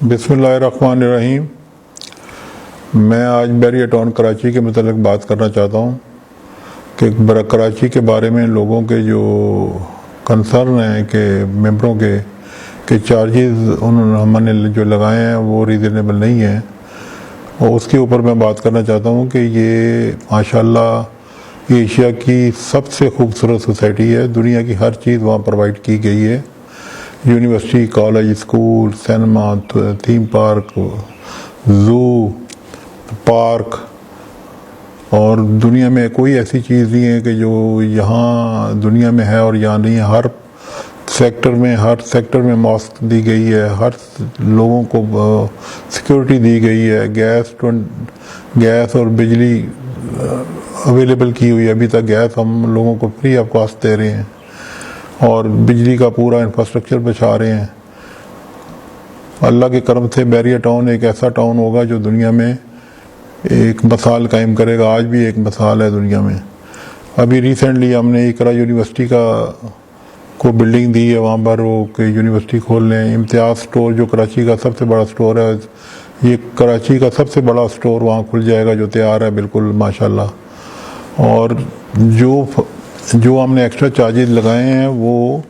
बिस्मिल्लाहिर्रहमानिर्रहीम। मैं आज बहरिया टाउन कराची के मतलब बात करना चाहता हूँ कि कराची के बारे में लोगों के जो कंसर्न हैं कि मेंबरों के चार्जेस उन्होंने हमने जो लगाए हैं वो रीज़नेबल नहीं हैं, और उसके ऊपर मैं बात करना चाहता हूँ कि ये माशाल्लाह एशिया की सबसे खूबसूरत सोसाइटी है। दुनिया की हर चीज़ वहाँ प्रोवाइड की गई है। University, college, school, cinema, theme park, zoo, park, और दुनिया में कोई ऐसी चीज़ नहीं है कि जो यहाँ दुनिया में है और यहाँ नहीं है। हर सेक्टर में मॉस्क दी गई है, हर लोगों को सिक्योरिटी दी गई है, गैस और बिजली अवेलेबल की हुई है। अभी तक गैस हम लोगों को फ्री ऑफ कॉस्ट दे रहे हैं और बिजली का पूरा इंफ्रास्ट्रक्चर बचा रहे हैं। अल्लाह के करम से बहरिया टाउन एक ऐसा टाउन होगा जो दुनिया में एक मिसाल कायम करेगा। आज भी एक मिसाल है दुनिया में। अभी रिसेंटली हमने इकरा यूनिवर्सिटी को बिल्डिंग दी है, वहाँ पर वो यूनिवर्सिटी खोल रहे हैं। इम्तियाज़ स्टोर जो कराची का सबसे बड़ा स्टोर है, ये कराची का सबसे बड़ा स्टोर वहाँ खुल जाएगा जो तैयार है बिल्कुल माशाल्लाह। और जो हमने एक्स्ट्रा चार्जेस लगाए हैं वो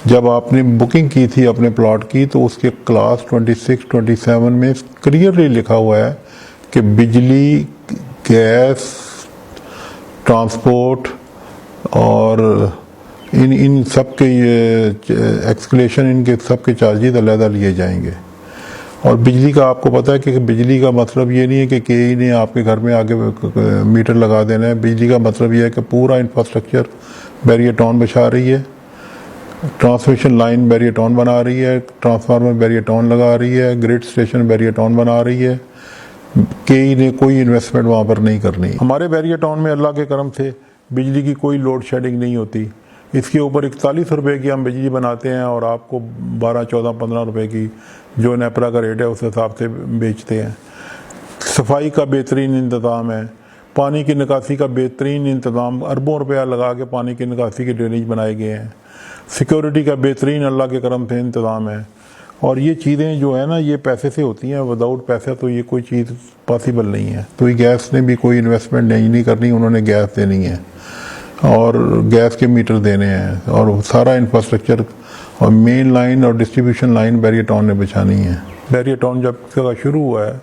जब आपने बुकिंग की थी अपने प्लॉट की, तो उसके क्लास 26, 27 में क्लियरली लिखा हुआ है कि बिजली, गैस, ट्रांसपोर्ट और इन सब के ये एक्सक्लेशन, इनके सब के चार्जेस अलग लिए जाएंगे। और बिजली का आपको पता है कि बिजली का मतलब ये नहीं है कि केई ने आपके घर में आके मीटर लगा देना है। बिजली का मतलब ये है कि पूरा इंफ्रास्ट्रक्चर बहरिया टाउन बिछा रही है, ट्रांसमिशन लाइन बहरिया टाउन बना रही है, ट्रांसफार्मर बहरिया टाउन लगा रही है, ग्रिड स्टेशन बहरिया टाउन बना रही है। केई ने कोई इन्वेस्टमेंट वहाँ पर नहीं करनी। हमारे बहरिया टाउन में अल्लाह के करम से बिजली की कोई लोड शेडिंग नहीं होती। इसके ऊपर 41 रुपये की हम बिजली बनाते हैं और आपको 12, 14, 15 रुपये की जो नेपरा का रेट है उस हिसाब से बेचते हैं। सफाई का बेहतरीन इंतज़ाम है, पानी की निकासी का बेहतरीन इंतज़ाम, अरबों रुपया लगा के पानी की निकासी के ड्रेनेज बनाए गए हैं। सिक्योरिटी का बेहतरीन अल्लाह के करम से इंतज़ाम है। और ये चीज़ें जो है ना, ये पैसे से होती हैं। विदाउट पैसा तो ये कोई चीज़ पॉसिबल नहीं है। तो ये गैस ने भी कोई इन्वेस्टमेंट नहीं करनी, उन्होंने गैस देनी है और गैस के मीटर देने हैं और सारा इंफ्रास्ट्रक्चर और मेन लाइन और डिस्ट्रीब्यूशन लाइन बहरिया टाउन ने बिछानी है। बहरिया टाउन जब से शुरू हुआ है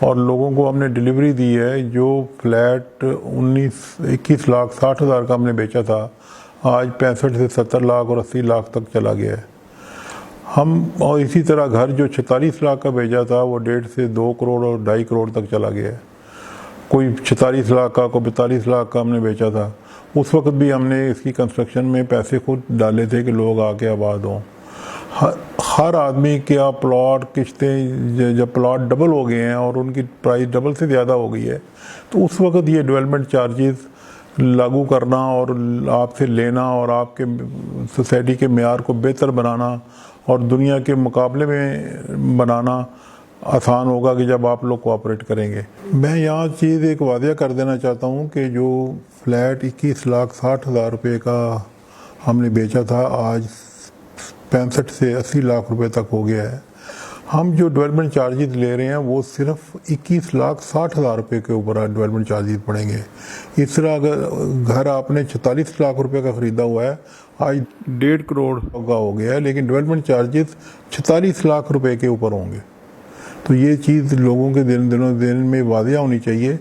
और लोगों को हमने डिलीवरी दी है, जो फ्लैट 21 लाख 60 हज़ार का हमने बेचा था, आज 65 से 70 लाख और 80 लाख तक चला गया है। और इसी तरह घर जो 46 लाख का भेजा था वो 1.5 से 2 करोड़ और 2.5 करोड़ तक चला गया है। कोई 46 लाख का, कोई 42 लाख का हमने बेचा था। उस वक्त भी हमने इसकी कंस्ट्रक्शन में पैसे खुद डाले थे कि लोग आके आबाद हों। हर आदमी क्या प्लॉट किस्तें, जब प्लॉट डबल हो गए हैं और उनकी प्राइस डबल से ज़्यादा हो गई है, तो उस वक्त ये डेवलपमेंट चार्जेस लागू करना और आपसे लेना और आपके सोसाइटी के मेयार को बेहतर बनाना और दुनिया के मुकाबले में बनाना आसान होगा कि जब आप लोग कोऑपरेट करेंगे। मैं यहाँ चीज़ एक वादिया कर देना चाहता हूँ कि जो फ्लैट 21 लाख 60 हज़ार रुपये का हमने बेचा था, आज 65 से 80 लाख रुपए तक हो गया है। हम जो डेवलपमेंट चार्जेस ले रहे हैं वो सिर्फ 21 लाख 60 हज़ार रुपये के ऊपर डेवलपमेंट चार्जेस पड़ेंगे। इस तरह अगर घर आपने 46 लाख रुपए का ख़रीदा हुआ है, आज 1.5 करोड़ का हो गया है, लेकिन डेवलपमेंट चार्जेस 46 लाख रुपए के ऊपर होंगे। तो ये चीज़ लोगों के दिन में वादिया होनी चाहिए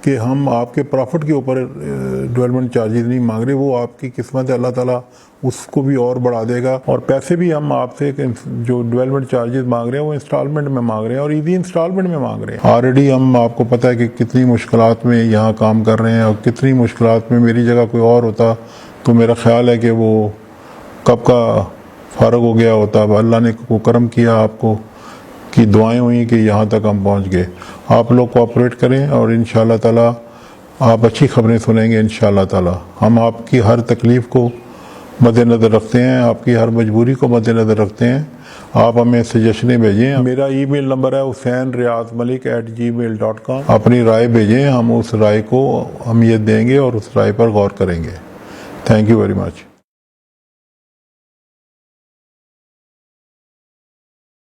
कि हम आपके प्रॉफिट के ऊपर डेवलपमेंट चार्जेस नहीं मांग रहे। वो आपकी किस्मत है, अल्लाह ताला उसको भी और बढ़ा देगा। और पैसे भी हम आपसे जो डेवलपमेंट चार्जेस मांग रहे हैं वो इंस्टॉलमेंट में मांग रहे हैं और ईजी इंस्टॉलमेंट में मांग रहे हैं। ऑलरेडी हम आपको पता है कि कितनी मुश्किलात में यहाँ काम कर रहे हैं और कितनी मुश्किलात में मेरी जगह कोई और होता तो मेरा ख्याल है कि वो कब का फारग हो गया होता। अल्लाह ने को करम किया, आपको की दुआएं हुई कि यहाँ तक हम पहुँच गए। आप लोग कोऑपरेट करें और इंशाअल्लाह ताला आप अच्छी खबरें सुनेंगे। इंशाअल्लाह ताला हम आपकी हर तकलीफ़ को मद्देनज़र रखते हैं, आपकी हर मजबूरी को मद्देनज़र रखते हैं। आप हमें सजेशनें भेजें। मेरा ईमेल नंबर है husainriazmalik@gmail.com। अपनी राय भेजें, हम उस राय को अहमियत देंगे और उस राय पर गौर करेंगे। Thank you very much.